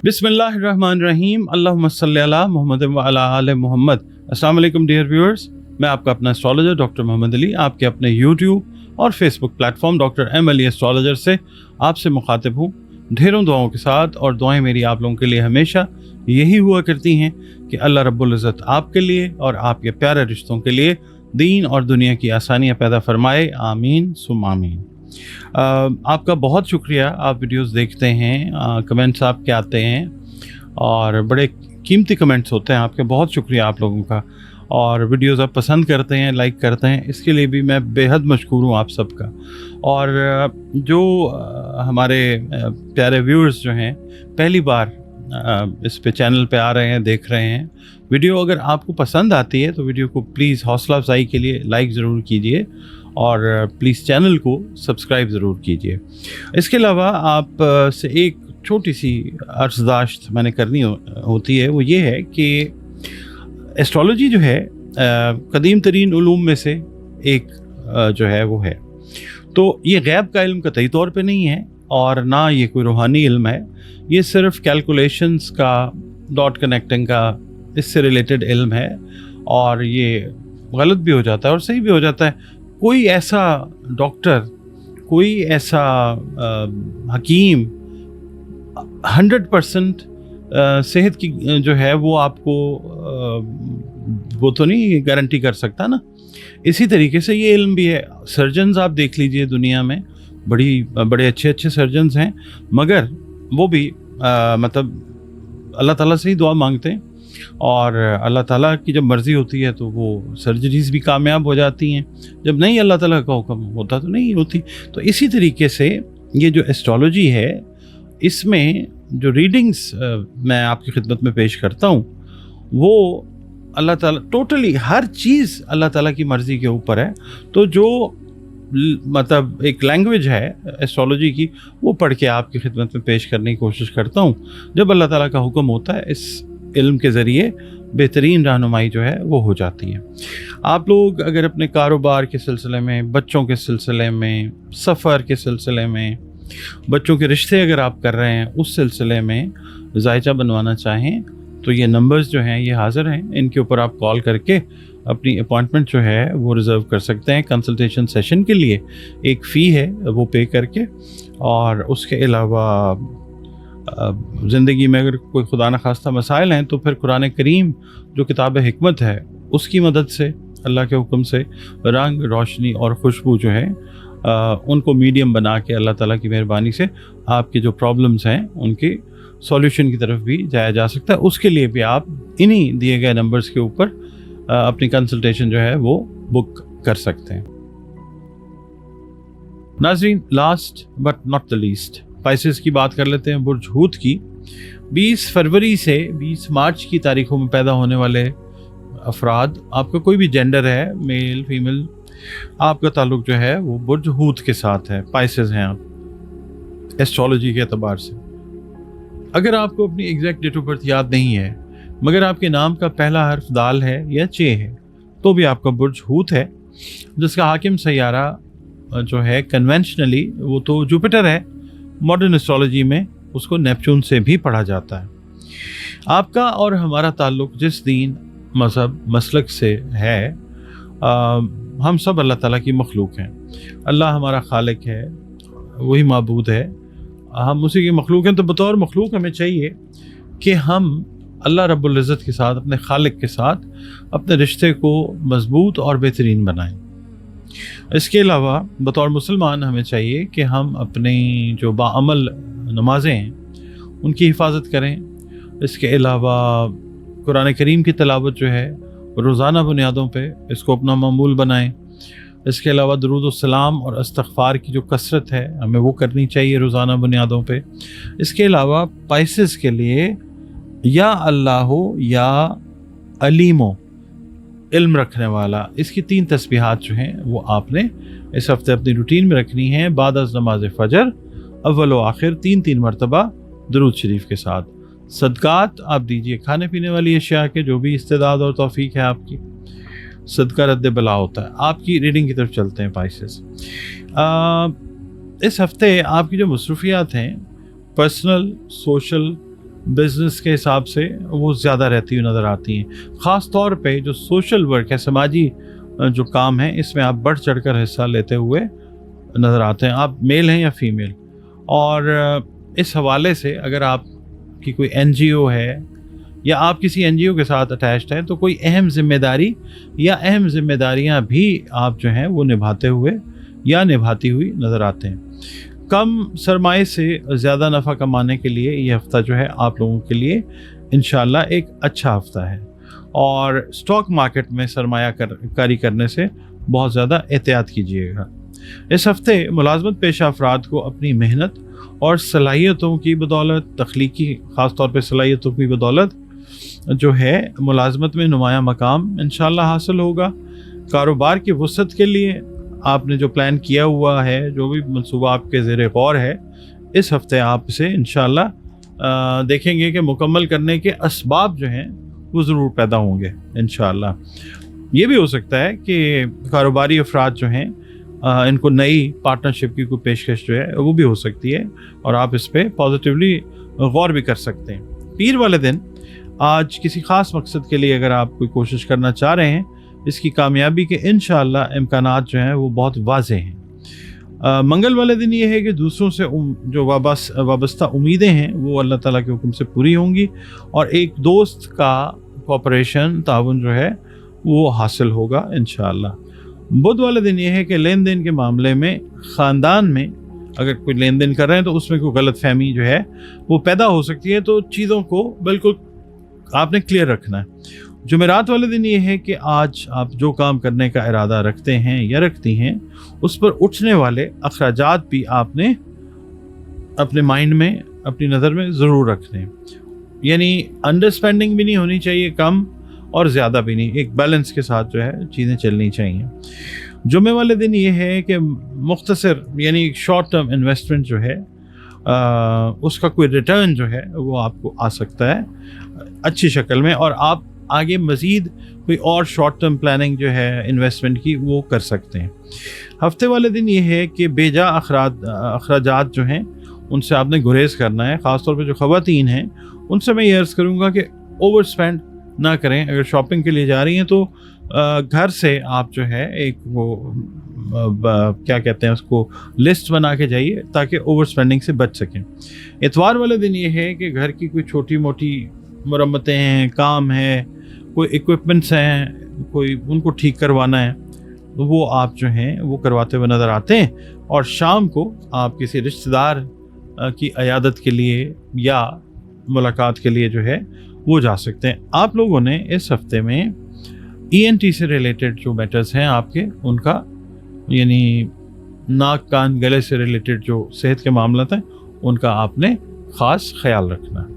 बिस्मिल्लाहिर्रहमानिर्रहीम, अल्लाहुम्मा सल्ली अला मुहम्मद व अला आले मुहम्मद। अस्सलाम वालेकुम डियर व्यूअर्स, मैं आपका अपना एस्ट्रोलॉजर डॉक्टर मोहम्मद अली आपके अपने यूट्यूब और Facebook platform doctor M Ali astrologer से आपसे मुखातिब हूँ ढेरों दुआओं के साथ। और दुआएं मेरी आप लोगों के लिए हमेशा यही हुआ करती हैं कि अल्लाह रब्बुल इज़्ज़त आपके लिए और आपके प्यारे रिश्तों के लिए दीन और दुनिया की आसानियाँ पैदा फरमाए, आमीन सुम आमीन। आपका बहुत शुक्रिया, आप वीडियोस देखते हैं, कमेंट्स आपके आते हैं और बड़े कीमती कमेंट्स होते हैं आपके, बहुत शुक्रिया आप लोगों का। और वीडियोस आप पसंद करते हैं, लाइक करते हैं, इसके लिए भी मैं बेहद मशकूर हूँ आप सबका। और जो हमारे प्यारे व्यूअर्स जो हैं पहली बार इस पे चैनल पे आ रहे हैं, देख रहे हैं वीडियो, अगर आपको पसंद आती है तो वीडियो को प्लीज़ हौसला अफजाई के लिए लाइक ज़रूर कीजिए और प्लीज़ चैनल को सब्सक्राइब ज़रूर कीजिए। इसके अलावा आप से एक छोटी सी अर्ज़दाश्त मैंने करनी होती है, वो ये है कि एस्ट्रोलॉजी जो है कदीम तरीन उलूम में से एक जो है वो है। तो ये गैब का इल्म कतई तौर पे नहीं है और ना ये कोई रूहानी इल्म है, ये सिर्फ कैलकुलेशंस का, डॉट कनेक्टिंग का, इससे रिलेटेड इल्म है। और ये गलत भी हो जाता है और सही भी हो जाता है। कोई ऐसा डॉक्टर, कोई ऐसा हकीम 100% सेहत की जो है वो आपको वो तो नहीं गारंटी कर सकता ना। इसी तरीके से ये इल्म भी है। सर्जन्स आप देख लीजिए, दुनिया में बड़े अच्छे अच्छे सर्जन्स हैं, मगर वो भी मतलब अल्लाह ताला से ही दुआ मांगते हैं और अल्लाह ताला की जब मर्ज़ी होती है तो वो सर्जरीज़ भी कामयाब हो जाती हैं, जब नहीं अल्लाह ताला का हुक्म होता तो नहीं होती। तो इसी तरीके से ये जो एस्ट्रोलॉजी है, इसमें जो रीडिंग्स मैं आपकी खिदमत में पेश करता हूँ वो अल्लाह ताला, टोटली हर चीज़ अल्लाह ताला की मर्ज़ी के ऊपर है। तो जो मतलब एक लैंग्वेज है एस्ट्रोलॉजी की, वो पढ़ के आपकी खिदमत में पेश करने की कोशिश करता हूँ। जब अल्लाह ताला का हुक्म होता है, इस इल्म के ज़रिए बेहतरीन रहनुमाई जो है वो हो जाती है। आप लोग अगर अपने कारोबार के सिलसिले में, बच्चों के सिलसिले में, सफ़र के सिलसिले में, बच्चों के रिश्ते अगर आप कर रहे हैं उस सिलसिले में जायचा बनवाना चाहें तो ये नंबर्स जो हैं ये हाज़िर हैं, इनके ऊपर आप कॉल करके अपनी अपॉइंटमेंट जो है वो रिज़र्व कर सकते हैं। कंसल्टेशन सेशन के लिए एक फ़ी है वो पे करके, और उसके अलावा ज़िंदगी में अगर कोई खुदा न खास्ता मसाइल हैं तो फिर कुरान करीम जो किताब हिकमत है उसकी मदद से, अल्लाह के हुक्म से रंग, रोशनी और खुशबू जो है उनको मीडियम बना के अल्लाह ताला की मेहरबानी से आपकी जो प्रॉब्लम्स हैं उनकी सॉल्यूशन की तरफ भी जाया जा सकता है। उसके लिए भी आप इन्हीं दिए गए नंबर्स के ऊपर अपनी कंसल्टेशन जो है वो बुक कर सकते हैं। नाज़रीन, last but not the least, Pisces की बात कर लेते हैं, बुर्ज हूत की। 20 फरवरी से 20 मार्च की तारीखों में पैदा होने वाले अफराद, आपका कोई भी जेंडर है, मेल फीमेल, आपका ताल्लुक जो है वो बुर्ज हूत के साथ है, पाइसेस हैं आप एस्ट्रोलॉजी के एतबार से। अगर आपको अपनी एग्जैक्ट डेट ऑफ बर्थ याद नहीं है मगर आपके नाम का पहला हर्फ दाल है या चे है तो भी आपका बुर्ज हूत है, जिसका हाकिम सैयारा जो है कन्वेंशनली वो तो जुपिटर है, मॉडर्न एस्ट्रोलॉजी में उसको नेपच्यून से भी पढ़ा जाता है। आपका और हमारा ताल्लुक जिस दीन, मज़हब, मसलक से है, हम सब अल्लाह ताला की मखलूक हैं। अल्लाह हमारा खालिक है, वही माबूद है, हम उसी की मखलूक हैं। तो बतौर मखलूक हमें चाहिए कि हम अल्लाह रब्बुल इज़्ज़त के साथ, अपने खालिक के साथ अपने रिश्ते को मज़बूत और बेहतरीन बनाएं। इसके अलावा बतौर मुसलमान हमें चाहिए कि हम अपनी जो बाअमल नमाज़ें हैं उनकी हिफाजत करें। इसके अलावा कुरान करीम की तिलावत जो है रोज़ाना बुनियादों पे इसको अपना मामूल बनाएं। इसके अलावा दरूद व सलाम और इस्तग़फ़ार की जो कसरत है हमें वो करनी चाहिए रोज़ाना बुनियादों पे। इसके अलावा पाइसेस के लिए या अल्लाह या अलीमो, इल्म रखने वाला, इसकी 3 तस्बीहात जो हैं वो आपने इस हफ्ते अपनी रूटीन में रखनी है। बाद अज़ नमाज फ़जर अव्वल व आखिर 3 मरतबा दरूद शरीफ के साथ। सदक़ात आप दीजिए खाने पीने वाली अशिया के, जो भी इस्तेदाद और तौफीक है आपकी, सदका रद्द बला होता है। आपकी रीडिंग की तरफ चलते हैं पाइसेस। इस हफ्ते आपकी जो मसरूफियात हैं पर्सनल, सोशल, बिज़नेस के हिसाब से वो ज़्यादा रहती हुई नज़र आती हैं। ख़ास तौर पे जो सोशल वर्क है, समाजी जो काम है, इसमें आप बढ़ चढ़कर हिस्सा लेते हुए नज़र आते हैं, आप मेल हैं या फीमेल। और इस हवाले से अगर आपकी कोई एनजीओ है या आप किसी एनजीओ के साथ अटैच्ड हैं, तो कोई अहम ज़िम्मेदारी या अहम ज़िम्मेदारियां भी आप जो हैं वो निभाते हुए या निभाती हुई नज़र आते हैं। कम सरमाए से ज़्यादा नफ़ा कमाने के लिए ये हफ़्ता जो है आप लोगों के लिए इंशाल्लाह एक अच्छा हफ़्ता है। और स्टॉक मार्केट में सरमाया कारी करने से बहुत ज़्यादा एहतियात कीजिएगा। इस हफ़्ते मुलाजमत पेशा अफराद को अपनी मेहनत और सलाहियतों की बदौलत, तख्लीकी ख़ास तौर पर सलाहियतों की बदौलत जो है मुलाजमत में नुमाया मकाम इंशाल्लाह हासिल होगा। कारोबार की वसअत के लिए आपने जो प्लान किया हुआ है, जो भी मंसूबा आपके ज़ेरे गौर है, इस हफ़्ते आप इसे इंशाल्लाह देखेंगे कि मुकम्मल करने के असबाब जो हैं वो ज़रूर पैदा होंगे इंशाल्लाह। ये भी हो सकता है कि कारोबारी अफराद जो हैं इनको नई पार्टनरशिप की कोई पेशकश जो है वो भी हो सकती है और आप इस पर पॉजिटिवली गौर भी कर सकते हैं। पीर वाले दिन आज किसी ख़ास मकसद के लिए अगर आप कोई कोशिश करना चाह रहे हैं, इसकी कामयाबी के इंशाअल्लाह इम्कानात जो हैं वो बहुत वाज़े हैं। मंगल वाले दिन ये है कि दूसरों से जो वाबस्ता उम्मीदें हैं वो अल्लाह ताला के हुक्म से पूरी होंगी और एक दोस्त का कोऑपरेशन, ताउन जो है वो हासिल होगा इंशाअल्लाह। बुध वाले दिन ये है कि लेन देन के मामले में ख़ानदान में अगर कोई लेन देन कर रहे हैं तो उसमें कोई गलत फहमी जो है वो पैदा हो सकती है, तो चीज़ों को बिल्कुल आपने क्लियर रखना है। जुमेरात वाले दिन ये है कि आज आप जो काम करने का इरादा रखते हैं या रखती हैं, उस पर उठने वाले अखराजात भी आपने अपने माइंड में, अपनी नज़र में ज़रूर रखने। यानी अंडर स्पेंडिंग भी नहीं होनी चाहिए, कम और ज़्यादा भी नहीं, एक बैलेंस के साथ जो है चीज़ें चलनी चाहिए। जुमे वाले दिन ये है कि मुख्तसर यानी शॉर्ट टर्म इन्वेस्टमेंट जो है उसका कोई रिटर्न जो है वो आपको आ सकता है अच्छी शक्ल में, और आप आगे मज़ीद कोई और शॉर्ट टर्म प्लानिंग जो है इन्वेस्टमेंट की वो कर सकते हैं। हफ्ते वाले दिन ये है कि बेजा अखराजात जो हैं उनसे आपने गुरेज करना है। ख़ास तौर पे जो ख़वातीन हैं उनसे मैं ये अर्ज़ करूँगा कि ओवर स्पेंड ना करें। अगर शॉपिंग के लिए जा रही हैं तो घर से आप जो है एक वो क्या कहते हैं उसको लिस्ट बना के जाइए ताकि ओवर स्पेंडिंग से बच सकें। इतवार वाले दिन ये है कि घर की कोई छोटी मोटी मरम्मतें हैं, काम है, कोई इक्विपमेंट्स हैं, कोई उनको ठीक करवाना है, तो वो आप जो हैं वो करवाते हुए नज़र आते हैं। और शाम को आप किसी रिश्तेदार की अयादत के लिए या मुलाकात के लिए जो है वो जा सकते हैं। आप लोगों ने इस हफ्ते में ENT से रिलेटेड जो मैटर्स हैं आपके, उनका यानी नाक कान गले से रिलेटेड जो सेहत के मामला हैं, उनका आपने ख़ास ख्याल रखना है।